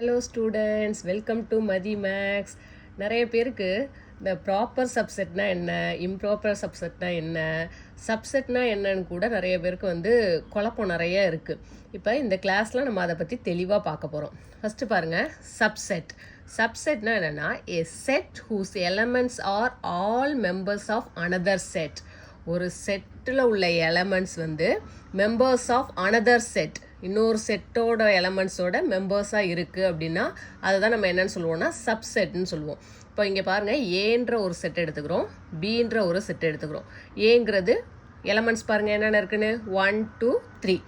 Hello students, welcome to Mathi maths. நிறைய பேருக்கு இந்த ப்ராப்பர் சப்செட்னா என்ன, இம்ப்ராப்பர் சப்செட்னா என்ன, சப்செட்னா என்னன்னு கூட நிறைய பேருக்கு குழப்பம் நிறைய இருக்குது. இப்போ இந்த கிளாஸில் நம்ம அதை பற்றி தெளிவாக பார்க்க போகிறோம். ஃபஸ்ட்டு பாருங்கள், சப்செட். சப்செட்னா என்னென்னா a set whose elements are all members of another set. ஒரு செட்டில் உள்ள elements members of another set, இன்னொரு செட்டோட எலமெண்ட்ஸோட மெம்பர்ஸாக இருக்குது அப்படின்னா அதை தான் நம்ம என்னென்னு சொல்லுவோம்னா சப்செட்னு சொல்லுவோம். இப்போ இங்கே பாருங்கள், ஏன்ற ஒரு செட் எடுத்துக்கிறோம், பீன்ற ஒரு செட் எடுத்துக்கிறோம். ஏங்கிறது எலமெண்ட்ஸ் பாருங்கள் என்னென்ன இருக்குன்னு 1 2 3.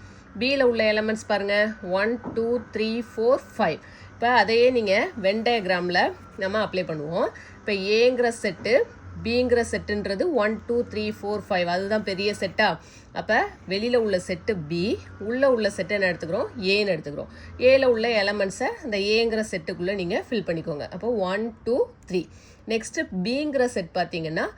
பியில் உள்ள எலமெண்ட்ஸ் பாருங்கள் 1 2 3 4 5. இப்போ அதையே நீங்கள் வென் டயக்ராமில் நம்ம அப்ளை பண்ணுவோம். இப்போ ஏங்கிற செட்டு பிங்கிற செட்டுன்றது 1 2 3 4 5, அதுதான் பெரிய செட்டா. அப்போ வெளியில் உள்ள செட்டு பி, உள்ளே உள்ள செட்டை என்ன எடுத்துக்கிறோம், ஏன்னு எடுத்துக்கிறோம். ஏல உள்ள எலமெண்ட்ஸை அந்த ஏங்கிற செட்டுக்குள்ளே நீங்கள் ஃபில் பண்ணிக்கோங்க. அப்போ 1 2 3. நெக்ஸ்ட்டு பிங்கிற செட் பார்த்தீங்கன்னா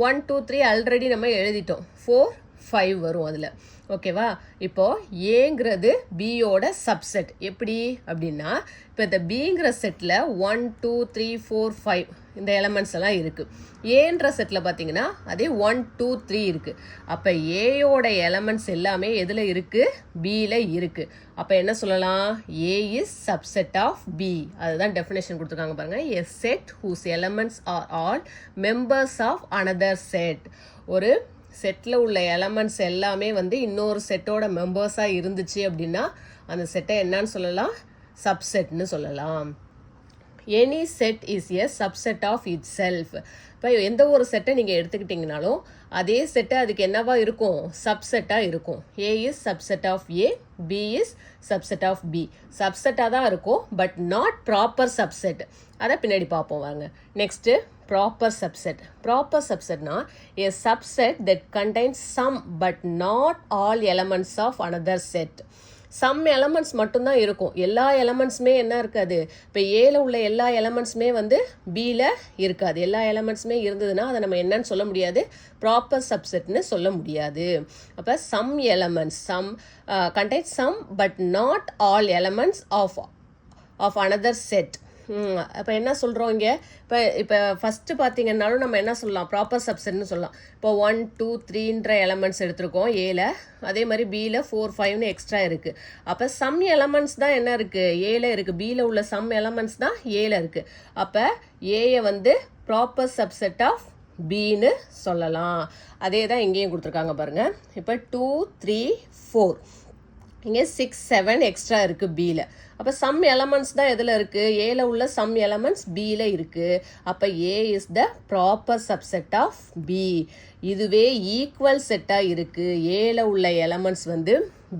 1 2 3 ஆல்ரெடி நம்ம எழுதிட்டோம், 4 5 வரும் அதில். ஓகேவா? இப்போது ஏங்கிறது பியோட சப்செட். எப்படி அப்படின்னா, இப்போ இந்த பிங்கிற செட்டில் 1 2 3 4 5 இந்த எலமெண்ட்ஸ் எல்லாம் இருக்குது. ஏன்ற செட்டில் பார்த்தீங்கன்னா அதே 1 2 3 இருக்குது. அப்போ ஏயோட எலமெண்ட்ஸ் எல்லாமே எதில் இருக்குது, பியில் இருக்குது. அப்போ என்ன சொல்லலாம், A is subset of B. அதுதான் டெஃபினேஷன் கொடுத்துருக்காங்க பாருங்கள். A set whose elements are all members of another set. ஒரு செட்டில் உள்ள எலமெண்ட்ஸ் எல்லாமே இன்னொரு செட்டோட மெம்பர்ஸாக இருந்துச்சு அப்படின்னா அந்த செட்டை என்னன்னு சொல்லலாம், சப்செட்னு சொல்லலாம். Any set is a subset of itself. இப்போ எந்த ஒரு செட்டை நீங்கள் எடுத்துக்கிட்டிங்கனாலும் அதே செட்டை அதுக்கு என்னவா இருக்கும், சப்செட்டாக இருக்கும். A is subset of A, B is subset of B. சப்செட்டாக தான் இருக்கும், பட் நாட் ப்ராப்பர் சப்செட். அதை பின்னாடி பார்ப்போம் வாங்க. Next proper subset. ப்ராப்பர் சப்செட்னா a subset that contains some but not all elements of another set. Some elements மட்டும்தான் இருக்கும், எல்லா எலமெண்ட்ஸுமே என்ன இருக்காது. இப்போ ஏல உள்ள எல்லா எலமெண்ட்ஸுமே பியில் இருக்காது. எல்லா எலமெண்ட்ஸுமே இருந்ததுன்னா அதை நம்ம என்னன்னு சொல்ல முடியாது, ப்ராப்பர் சப்செட்னு சொல்ல முடியாது. அப்போ some elements, contains some but not all elements of another set. அப்போ என்ன சொல்கிறோம் இங்கே, இப்போ ஃபஸ்ட்டு பார்த்தீங்கன்னாலும் நம்ம என்ன சொல்லலாம், ப்ராப்பர் சப்செட்னு சொல்லலாம். இப்போ 1 2 3ன்ற எலமெண்ட்ஸ் எடுத்திருக்கோம் ஏல, அதே மாதிரி பியில் 4 5னு எக்ஸ்ட்ரா இருக்குது. அப்போ சம் எலமெண்ட்ஸ் தான் என்ன இருக்குது, ஏல இருக்குது. பியில் உள்ள சம் எலமெண்ட்ஸ் தான் ஏல இருக்குது. அப்போ ஏயை ப்ராப்பர் சப்செட் ஆஃப் பின்னு சொல்லலாம். அதே தான் இங்கேயும் கொடுத்துருக்காங்க பாருங்கள். இப்போ 2 3 4, இங்கே 6 7 எக்ஸ்ட்ரா இருக்குது பியில். அப்போ சம் எலமெண்ட்ஸ் தான் எதில் இருக்குது, ஏல உள்ள சம் எலமெண்ட்ஸ் பியில் இருக்குது. அப்போ A is the proper subset of B. இதுவே ஈக்குவல் செட்டாக இருக்குது, ஏல உள்ள எலமெண்ட்ஸ்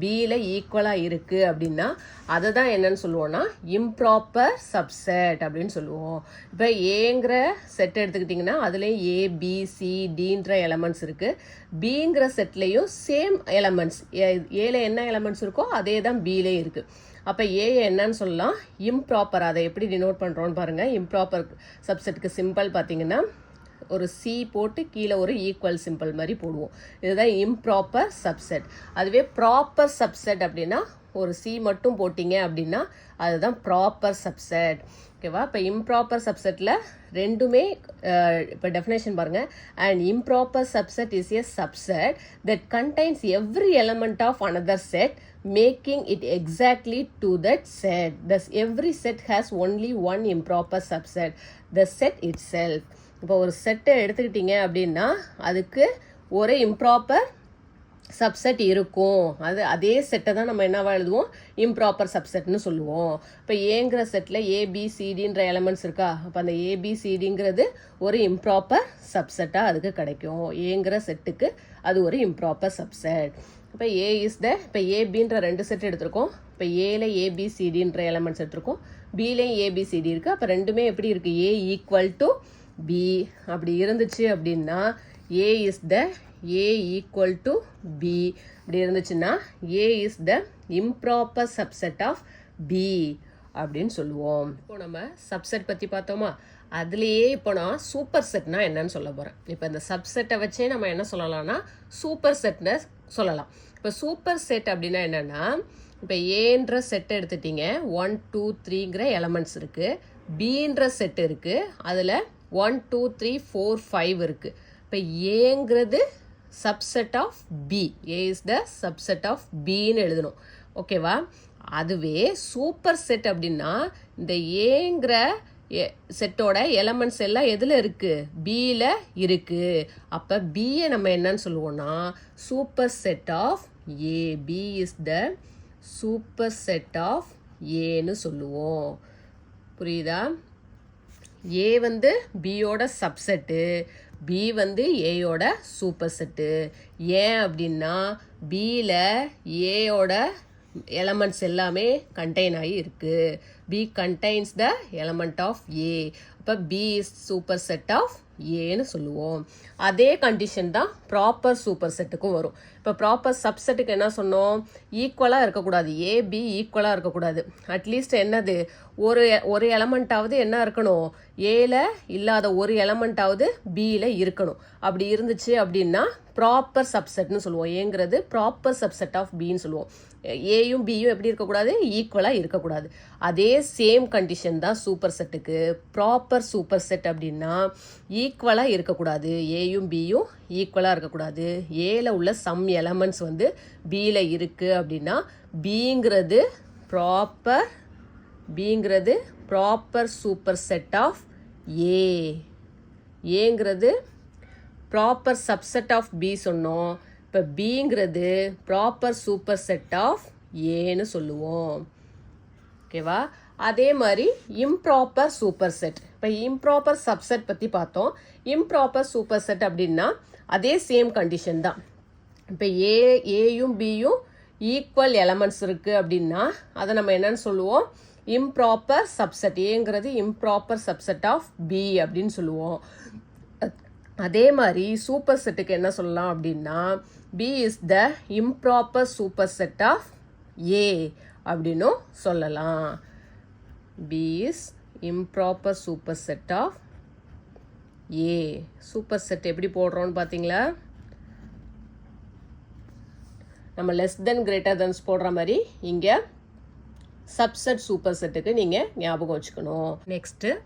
பியில் ஈக்குவலாக இருக்குது அப்படின்னா அதை தான் என்னன்னு சொல்லுவோம்னா இம்ப்ராப்பர் சப்செட் அப்படின்னு சொல்லுவோம். இப்போ ஏங்கிற செட் எடுத்துக்கிட்டிங்கன்னா அதுலேயும் ஏ பி சி டின்ற எலமெண்ட்ஸ் இருக்குது. பிங்கிற செட்லேயும் சேம் எலமெண்ட்ஸ், ஏல என்ன எலமெண்ட்ஸ் இருக்கோ அதே தான் பியிலே இருக்குது. அப்போ ஏயை என்னன்னு சொல்லலாம், இம்ப்ராப்பர். அதை எப்படி டினோட் பண்ணுறோன்னு பாருங்கள். இம்ப்ராப்பர் சப்செட்டுக்கு சிம்பிள் பார்த்தீங்கன்னா ஒரு சி போட்டு கீழே ஒரு ஈக்குவல் சிம்பிள் மாதிரி போடுவோம். இதுதான் இம்ப்ராப்பர் சப்செட். அதுவே ப்ராப்பர் சப்செட் அப்படின்னா ஒரு சி மட்டும் போட்டிங்க அப்படின்னா அதுதான் ப்ராப்பர் சப்செட். ஓகேவா? இப்போ இம்ப்ராப்பர் சப்செட்டில் ரெண்டுமே இப்போ டெஃபினேஷன் பாருங்கள். And improper subset is a subset that contains every element of another set making it exactly to that set. Thus every set has only one improper subset, the set itself. இப்போ ஒரு செட்டை எடுத்துக்கிட்டிங்க அப்படின்னா அதுக்கு ஒரு improper subset இருக்கும். அதே செட்டை தான் நம்ம என்னவா எழுதுவோம், இம்ப்ராப்பர் சப்செட்னு சொல்லுவோம். இப்போ ஏங்கிற செட்டில் ஏபிசிடின்ற எலமெண்ட்ஸ் இருக்கா, அப்போ அந்த ஏபிசிடிங்கிறது ஒரு இம்ப்ராப்பர் சப்செட்டாக அதுக்கு கிடைக்கும். ஏங்கிற செட்டுக்கு அது ஒரு இம்ப்ராப்பர் சப்செட். இப்போ ஏ இஸ் த, இப்போ ஏபின்ற ரெண்டு செட் எடுத்திருக்கோம். இப்போ ஏல ஏபிசிடின்ற எலமெண்ட்ஸ் எடுத்திருக்கோம், பிலையும் ஏபிசிடி இருக்குது. அப்போ ரெண்டுமே எப்படி இருக்குது, ஏ ஈக்குவல் டு பி. அப்படி இருந்துச்சு அப்படின்னா A is the A equal to B. இப்படி இருந்துச்சுன்னா A is the improper subset of B அப்படின்னு சொல்லுவோம். இப்போ நம்ம சப்செட் பற்றி பார்த்தோமா, அதுலேயே இப்போ நான் சூப்பர் செட்னா என்னன்னு சொல்ல போகிறேன். இப்போ இந்த சப்செட்டை வச்சே நம்ம என்ன சொல்லலாம்னா சூப்பர் செட்னு சொல்லலாம். இப்போ சூப்பர் செட் அப்படின்னா என்னென்னா, இப்போ ஏன்ற செட் எடுத்துட்டீங்க, 1 2 3ங்கிற எலமெண்ட்ஸ் இருக்குது. பின்ற செட் இருக்குது, அதில் 1 2 3 4 5 இருக்குது. இப்போ ஏங்கிறது subset of B. A is the subset of பின்னு எழுதணும். ஓகேவா? அதுவே சூப்பர் செட் அப்படின்னா இந்த ஏங்கிற செட்டோட எலமெண்ட்ஸ் எல்லாம் எதில் இருக்குது? பியில் இருக்குது. அப்போ பியை நம்ம என்னன்னு சொல்லுவோம்னா superset of A. B is the superset of ஏன்னு சொல்லுவோம். புரியுதா? ஏ வந்து பியோட சப்செட்டு, பி வந்து ஏயோட சூப்பர் செட்டு. ஏன் அப்படின்னா பியில் ஏயோட எலமெண்ட்ஸ் எல்லாமே கண்டெயின் ஆகி இருக்குது. B contains the element of A. அப்போ B is superset of ஏன்னு சொல்லுவோம். அதே கண்டிஷன் தான் ப்ராப்பர் சூப்பர் செட்டுக்கும் வரும். இப்போ ப்ராப்பர் சப்செட்டுக்கு என்ன சொன்னோம்? ஈக்குவலாக இருக்கக்கூடாது. ஏ பி ஈக்குவலாக இருக்கக்கூடாது. அட்லீஸ்ட் என்னது, ஒரு எலமெண்ட்டாவது என்ன இருக்கணும்? ஏல இல்லாத ஒரு எலமெண்ட்டாவது பியில் இருக்கணும். அப்படி இருந்துச்சு அப்படின்னா ப்ராப்பர் சப்செட்னு சொல்லுவோம். ஏங்கிறது ப்ராப்பர் சப்செட் ஆஃப் பின்னு சொல்லுவோம். ஏயும் பியும் எப்படி இருக்கக்கூடாது? ஈக்குவலாக இருக்கக்கூடாது. அதே சேம் கண்டிஷன் தான் சூப்பர் செட்டுக்கு. ப்ராப்பர் சூப்பர் செட் அப்படின்னா ஈக்குவலாக இருக்கக்கூடாது. ஏயும் பியும் ஈக்குவலாக இருக்கக்கூடாது. ஏல உள்ள சம் எலமெண்ட்ஸ் வந்து பியில் இருக்குது அப்படின்னா பிங்கிறது proper superset of A. ஏங்கிறது ப்ராப்பர் சப்செட் ஆஃப் பி சொன்னோம். இப்போ பிங்கிறது ப்ராப்பர் சூப்பர் செட் ஆஃப் ஏன்னு சொல்லுவோம். ஓகேவா? அதே மாதிரி இம்ப்ராப்பர் சூப்பர் செட். இப்போ இம்ப்ராப்பர் சப்செட் பற்றி பார்த்தோம். இம்ப்ராப்பர் சூப்பர் செட் அப்படின்னா அதே சேம் கண்டிஷன் தான். இப்போ ஏயும் பியும் ஈக்குவல் எலமெண்ட்ஸ் இருக்குது அப்படின்னா அதை நம்ம என்னன்னு சொல்லுவோம்? Improper subset. ஏங்கிறது இம்ப்ராப்பர் சப்செட் ஆஃப் பி அப்படின்னு சொல்லுவோம். அதே மாதிரி சூப்பர் செட்டுக்கு என்ன சொல்லலாம் அப்படின்னா B is the improper superset of A அப்படின்னும் சொல்லலாம். B is improper superset of A. Superset எப்படி போடுறோன்னு பார்த்தீங்களா? நம்ம லெஸ் தென் கிரேட்டர் தென்ஸ் போடுற மாதிரி இங்கே சப்செட் சூப்பர் செட்டுக்கு நீங்கள் ஞாபகம் வச்சுக்கணும். Next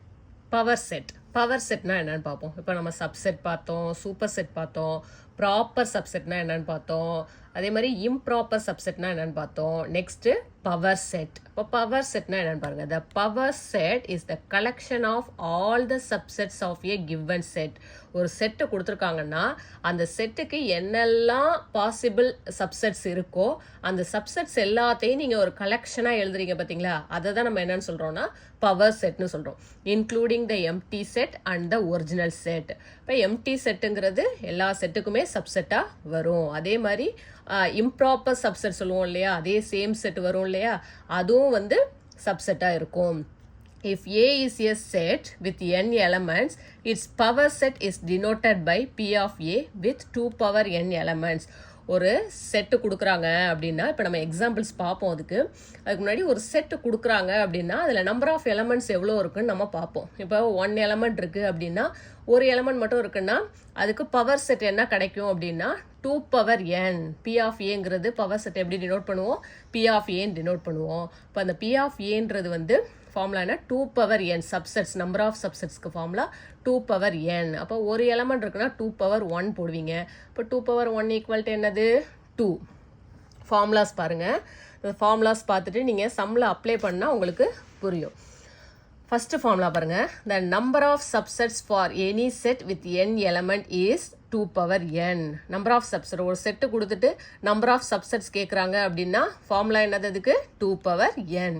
power set. பவர் செட்னா என்னன்னு பார்ப்போம். இப்போ நம்ம சப்செட் பார்த்தோம், சூப்பர் செட் பார்த்தோம், ப்ராப்பர் சப்செட்னா என்னன்னு பார்த்தோம், அதே மாதிரி இம்ப்ராப்பர் சப்செட்னா என்னன்னு பார்த்தோம். Next power set. இப்போ பவர் செட்னா என்னன்னு பாருங்க. The power set is the collection of all the subsets of A given set. ஒரு செட்டு கொடுத்துருக்காங்கன்னா அந்த செட்டுக்கு என்னெல்லாம் பாசிபிள் சப்செட்ஸ் இருக்கோ அந்த சப்செட்ஸ் எல்லாத்தையும் நீங்கள் ஒரு கலெக்ஷனாக எழுதுறீங்க பார்த்தீங்களா? அதை தான் நம்ம என்னன்னு சொல்கிறோம்னா பவர் செட்னு சொல்கிறோம். Including the empty set and the original set. இப்போ எம்டி செட்டுங்கிறது எல்லா செட்டுக்குமே சப்செட்டாக வரும். அதே மாதிரி இம்ப்ராப்பர் சப்செட் சொல்லுவோம் இல்லையா? அதே சேம் செட் வரும் இல்லையா? அதுவும் வந்து சப்செட்டாக இருக்கும். If A is a set with n elements, its power set is denoted by P of A with 2 power n elements. ஒரு செட்டு கொடுக்குறாங்க அப்படின்னா இப்போ நம்ம எக்ஸாம்பிள்ஸ் பார்ப்போம். அதுக்கு முன்னாடி ஒரு செட்டு கொடுக்குறாங்க அப்படின்னா அதில் நம்பர் ஆஃப் எலமெண்ட்ஸ் எவ்வளோ இருக்குன்னு நம்ம பார்ப்போம். இப்போ 1 எலமெண்ட் இருக்குது அப்படின்னா ஒரு எலமெண்ட் மட்டும் இருக்குன்னா அதுக்கு பவர் செட் என்ன கிடைக்கும் அப்படின்னா 2 பவர் n. பி ஆஃப் ஏங்கிறது பவர் செட் எப்படி டினோட் பண்ணுவோம்? பி ஆஃப் ஏன்னு டினோட் பண்ணுவோம். இப்போ அந்த பி ஆஃப் ஏன்றது வந்து ஃபார்முலா என்ன? 2 power n. Subsets, number of சப்செட்ஸ்க்கு ஃபார்முலா 2 பவர் n. அப்போ ஒரு எலமெண்ட் இருக்குன்னா 2 பவர் 1 போடுவீங்க. இப்போ 2 பவர் 1 ஈக்குவல் டு என்னது? 2. ஃபார்முலாஸ் பாருங்கள். இந்த ஃபார்முலாஸ் பார்த்துட்டு நீங்கள் சம்மில் அப்ளை பண்ணால் உங்களுக்கு புரியும். ஃபஸ்ட்டு ஃபார்முலா பாருங்கள். The number of subsets for any set with n element is 2 power n. Number of subset, ஒரு செட்டு கொடுத்துட்டு நம்பர் ஆஃப் சப்செட்ஸ் கேட்குறாங்க அப்படின்னா ஃபார்முலா என்னது? அதுக்கு 2 power n.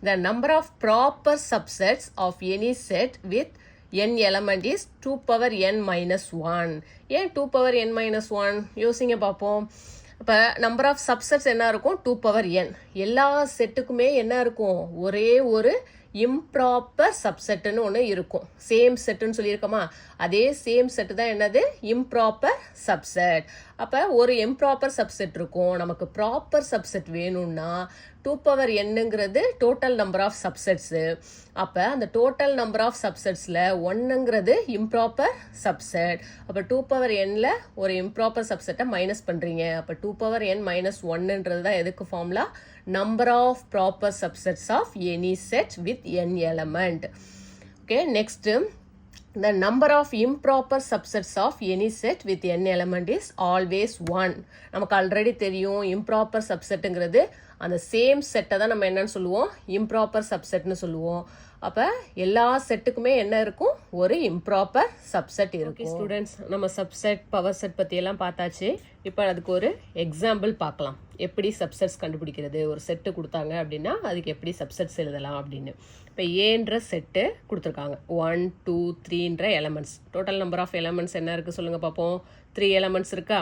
The number of proper subsets of any set with n element is 2 power n minus 1. ஏன் 2 power n minus 1? யோசிங்க பார்ப்போம். இப்போ நம்பர் ஆஃப் சப்செட்ஸ் என்ன இருக்கும்? 2 பவர் n. எல்லா செட்டுக்குமே என்ன இருக்கும்? ஒரே ஒரு இம்ப்ராப்பர் சப்செட்டுன்னு ஒன்று இருக்கும். சேம் செட்டுன்னு சொல்லியிருக்கோமா? அதே சேம் செட்டு தான் என்னது? Improper subset. அப்போ ஒரு இம்ப்ராப்பர் சப்செட் இருக்கும். நமக்கு ப்ராப்பர் சப்செட் வேணும்னா 2n total number of subsets. அப்போ அந்த டோட்டல் நம்பர் ஆஃப் சப்செட்ஸில் 1ங்கிறது இம்ப்ராப்பர் சப்செட். அப்போ 2n ஒரு இம்ப்ராப்பர் சப்செட்டை மைனஸ் பண்ணுறீங்க. அப்போ 2n - 1ன்றது தான் எதுக்கு formula? Number of proper subsets of any set with n element. Okay, next the number of improper subsets of any set with n element is always 1. நமக்கு already தெரியும் improper subsetங்கிறது அந்த same செட்டை தான் நம்ம என்னன்னு சொல்லுவோம்? improper subsetனு சொல்லுவோம். அப்போ எல்லா செட்டுக்குமே என்ன இருக்கும்? ஒரு இம்ப்ராப்பர் சப்செட் இருக்கும். ஸ்டூடெண்ட்ஸ், நம்ம சப்செட் பவர் செட் பற்றியெல்லாம் பார்த்தாச்சு. இப்போ அதுக்கு ஒரு எக்ஸாம்பிள் பார்க்கலாம். எப்படி சப்செட்ஸ் கண்டுபிடிக்கிறது? ஒரு செட்டு கொடுத்தாங்க அப்படின்னா அதுக்கு எப்படி சப்செட்ஸ் எழுதலாம் அப்படின்னு. இப்போ ஏன்ற செட்டு கொடுத்துருக்காங்க. 1 2 3ன்ற elements. Total number of elements என்ன இருக்குது சொல்லுங்கள் பார்ப்போம். 3 எலமெண்ட்ஸ் இருக்கா?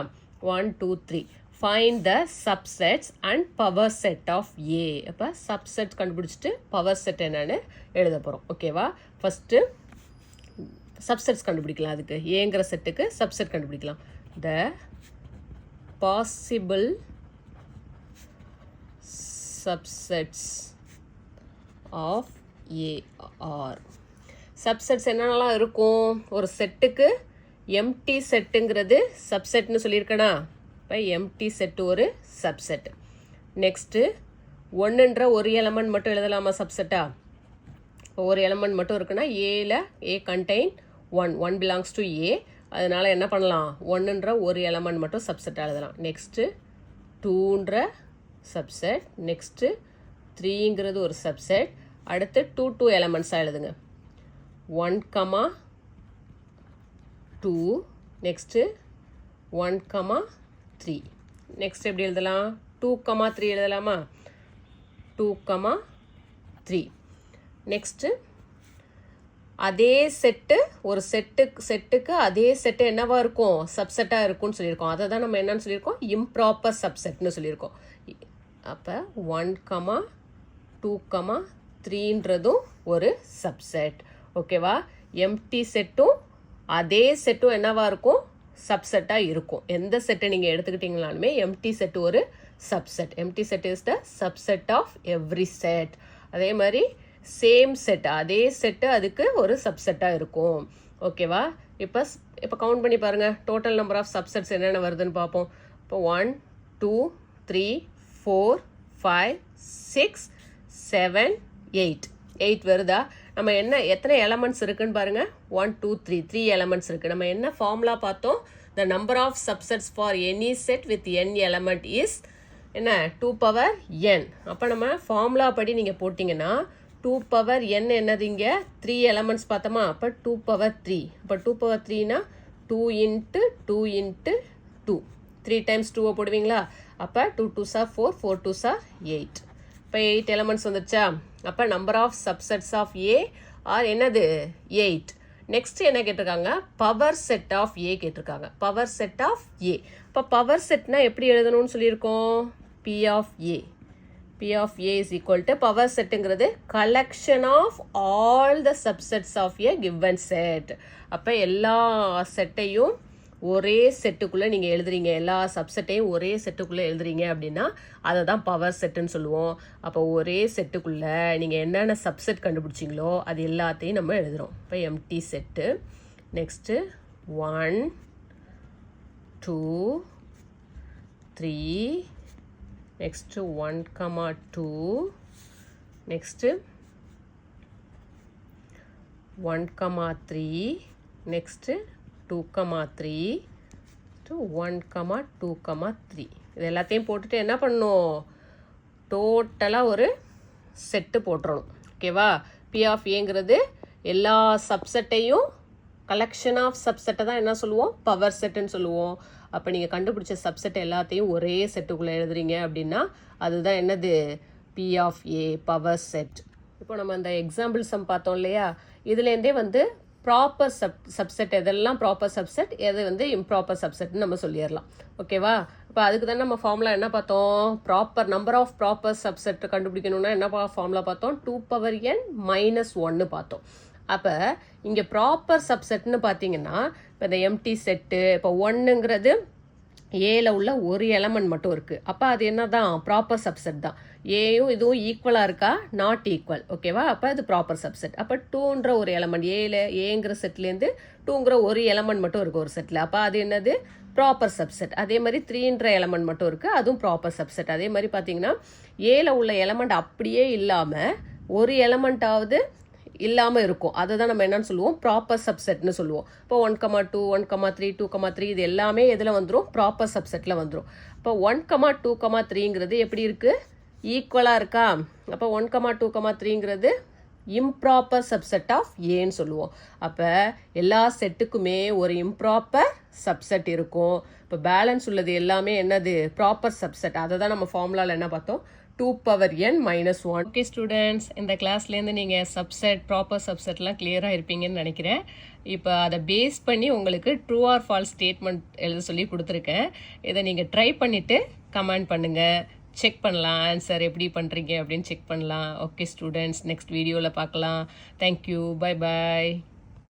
1 2 3. Find the subsets and power set of A. அப்போ சப்செட் கண்டுபிடிச்சிட்டு பவர் செட் என்னன்னு எழுத போகிறோம். ஓகேவா? ஃபஸ்ட்டு சப்செட்ஸ் கண்டுபிடிக்கலாம். அதுக்கு ஏங்கிற செட்டுக்கு சப்செட் கண்டுபிடிக்கலாம். The possible subsets of A are. Subsets என்னென்னலாம் இருக்கும்? ஒரு செட்டுக்கு எம்டி செட்டுங்கிறது சப்செட்னு சொல்லியிருக்கேனா? இப்போ எம்டி செட்டு ஒரு சப்செட். நெக்ஸ்ட்டு 1ன்ற ஒரு எலமெண்ட் மட்டும் எழுதலாமா சப்செட்டா? இப்போ ஒரு எலமெண்ட் மட்டும் இருக்குன்னா ஏல A contain 1 belongs to A. அதனால் என்ன பண்ணலாம்? 1ன்ற ஒரு எலமெண்ட் மட்டும் சப்செட்டாக எழுதலாம். நெக்ஸ்ட்டு 2ன்ற சப்செட். நெக்ஸ்ட்டு 3ங்கிறது ஒரு சப்செட். அடுத்து 2 எலமெண்ட்ஸாக எழுதுங்க. 1, 2. நெக்ஸ்ட்டு 1, 3. நெக்ஸ்ட் எப்படி எழுதலாம்? 2, 3 எழுதலாமா? 2, 3. நெக்ஸ்ட்டு அதே செட்டு ஒரு செட்டுக்கு அதே செட்டு என்னவா இருக்கும்? சப்செட்டாக இருக்கும்னு சொல்லியிருக்கோம். அதை தான் நம்ம என்னன்னு சொல்லியிருக்கோம்? இம்ப்ராப்பர் சப்செட்னு சொல்லியிருக்கோம். அப்போ 1, 2, 3ன்றதும் ஒரு சப்செட். ஓகேவா? எம்டி செட்டும் அதே செட்டும் என்னவா இருக்கும்? சப்செட்டாக இருக்கும். எந்த செட்டை நீங்கள் எடுத்துக்கிட்டீங்கனாலுமே எம்டி செட் ஒரு subset. Empty set is the subset of every set. அதே மாதிரி சேம் செட் அதே செட்டு அதுக்கு ஒரு சப்செட்டாக இருக்கும். ஓகேவா? இப்போ கவுண்ட் பண்ணி பாருங்கள். டோட்டல் நம்பர் ஆஃப் சப்செட்ஸ் என்னென்ன வருதுன்னு பார்ப்போம். இப்போ 1 2 3 4 5 6 7 8 வருதா? நம்ம எத்தனை எலமெண்ட்ஸ் இருக்குன்னு பாருங்கள். 1 2 3 எலமெண்ட்ஸ் இருக்குது. நம்ம என்ன ஃபார்முலா பார்த்தோம்? The number of subsets for any set with n element is என்ன? 2n. அப்போ நம்ம ஃபார்முலா படி நீங்கள் போட்டிங்கன்னா 2n என்னது? இங்கே 3 எலமெண்ட்ஸ் பார்த்தோமா? அப்போ 2 அப்போ 2 2 × 2 × 2 3 டைம்ஸ் 2 போடுவீங்களா? அப்போ 2 2s are 4 4 2s are 8. இப்போ 8 எலமெண்ட்ஸ் வந்துருச்சா? அப்போ number of subsets of A are என்னது? 8. நெக்ஸ்ட் என்ன கேட்டிருக்காங்க? பவர் செட் ஆஃப் ஏ கேட்டிருக்காங்க. Power set of A. இப்போ பவர் செட்னா எப்படி எழுதணும்னு சொல்லியிருக்கோம்? P of A. P of A is equal to power செட்டுங்கிறது collection of all the subsets of A given set. அப்போ எல்லா செட்டையும் ஒரே செட்டுக்குள்ளே நீங்கள் எழுதுறீங்க. எல்லா சப்செட்டையும் ஒரே செட்டுக்குள்ளே எழுதுறீங்க அப்படின்னா அதை தான் பவர் செட்டுன்னு சொல்லுவோம். அப்போ ஒரே செட்டுக்குள்ளே நீங்கள் என்னென்ன சப்செட் கண்டுபிடிச்சிங்களோ அது எல்லாத்தையும் நம்ம எழுதுகிறோம். இப்போ empty set. Next 1 2 3. Next 1, 2. Next 1, 3. Next 2, 3 to 1, 2, 3. இது எல்லாத்தையும் போட்டுட்டு என்ன பண்ணணும்? டோட்டலாக ஒரு செட்டு போட்டுறணும். ஓகேவா? பி ஆஃப் ஏங்கிறது எல்லா சப்செட்டையும் கலெக்ஷன் ஆஃப் சப்செட்டை தான் என்ன சொல்லுவோம்? பவர் செட்டுன்னு சொல்லுவோம். அப்போ நீங்கள் கண்டுபிடிச்ச சப்செட் எல்லாத்தையும் ஒரே செட்டுக்குள்ளே எழுதுறீங்க அப்படின்னா அதுதான் என்னது? P of A power set. இப்போ நம்ம அந்த எக்ஸாம்பிள் சம் பார்த்தோம் இல்லையா? இதுலேருந்தே ப்ராப்பர் சப்செட் எதெல்லாம் ப்ராப்பர் சப்செட், எது இம்ப்ராப்பர் சப்செட்னு நம்ம சொல்லிடலாம். ஓகேவா? இப்போ அதுக்கு தான் நம்ம ஃபார்முலா என்ன பார்த்தோம்? Proper number of proper subset கண்டுபிடிக்கணும்னா என்ன ஃபார்முலா பார்த்தோம்? 2n - 1 பார்த்தோம். அப்போ இங்கே ப்ராப்பர் சப்செட்னு பார்த்தீங்கன்னா இப்போ இந்த எம்டி செட்டு இப்போ 1ங்கிறது ஏல உள்ள ஒரு எலமெண்ட் மட்டும் இருக்குது. அப்போ அது என்ன தான்? ப்ராப்பர் சப்செட் தான். ஏயும் இதுவும் ஈக்குவலாக இருக்கா? Not equal. ஓகேவா? அப்போ அது ப்ராப்பர் சப்செட். அப்போ 2ன்ற ஒரு எலமெண்ட், ஏங்கிற செட்லேருந்து 2ங்கிற ஒரு எலமெண்ட் மட்டும் இருக்குது ஒரு செட்டில். அப்போ அது என்னது? Proper subset. அதே மாதிரி 3ன்ற எலமெண்ட் மட்டும் இருக்குது, அதுவும் ப்ராப்பர் சப்செட். அதே மாதிரி பார்த்தீங்கன்னா ஏல உள்ள எலமெண்ட் அப்படியே இல்லாமல் ஒரு எலமெண்ட்டாவது இல்லாமல் இருக்கும். அதை தான் நம்ம என்னன்னு சொல்லுவோம்? ப்ராப்பர் சப்செட்னு சொல்லுவோம். இப்போ 1,2 1,3 2,3 இது எல்லாமே எதில் வந்துடும்? ப்ராப்பர் சப்செட்டில் வந்துடும். இப்போ 1,2,3ங்கிறது எப்படி இருக்குது? ஈக்குவலாக இருக்கா? அப்போ 1,2,3ங்கிறது இம்ப்ராப்பர் சப்செட் ஆஃப் ஏன்னு சொல்லுவோம். அப்போ எல்லா செட்டுக்குமே ஒரு இம்ப்ராப்பர் சப்செட் இருக்கும். இப்போ பேலன்ஸ் உள்ளது எல்லாமே என்னது? Proper subset. அதை தான் நம்ம ஃபார்முலாவில் என்ன பார்த்தோம்? 2n-1. ஓகே ஸ்டூடெண்ட்ஸ், இந்த கிளாஸ்லேருந்து நீங்கள் சப்செட், ப்ராப்பர் சப்செட்லாம் கிளியராக இருப்பீங்கன்னு நினைக்கிறேன். இப்போ அதை பேஸ் பண்ணி உங்களுக்கு ட்ரூ ஆர் ஃபால்ஸ் ஸ்டேட்மெண்ட் எழுத சொல்லி கொடுத்துருக்கேன். இதை நீங்கள் ட்ரை பண்ணிவிட்டு கமெண்ட் பண்ணுங்கள். செக் பண்ணலாம் ஆன்சர் எப்படி பண்ணுறீங்க அப்படின்னு செக் பண்ணலாம். ஓகே ஸ்டூடெண்ட்ஸ், நெக்ஸ்ட் வீடியோவில் பார்க்கலாம். Thank you, bye bye.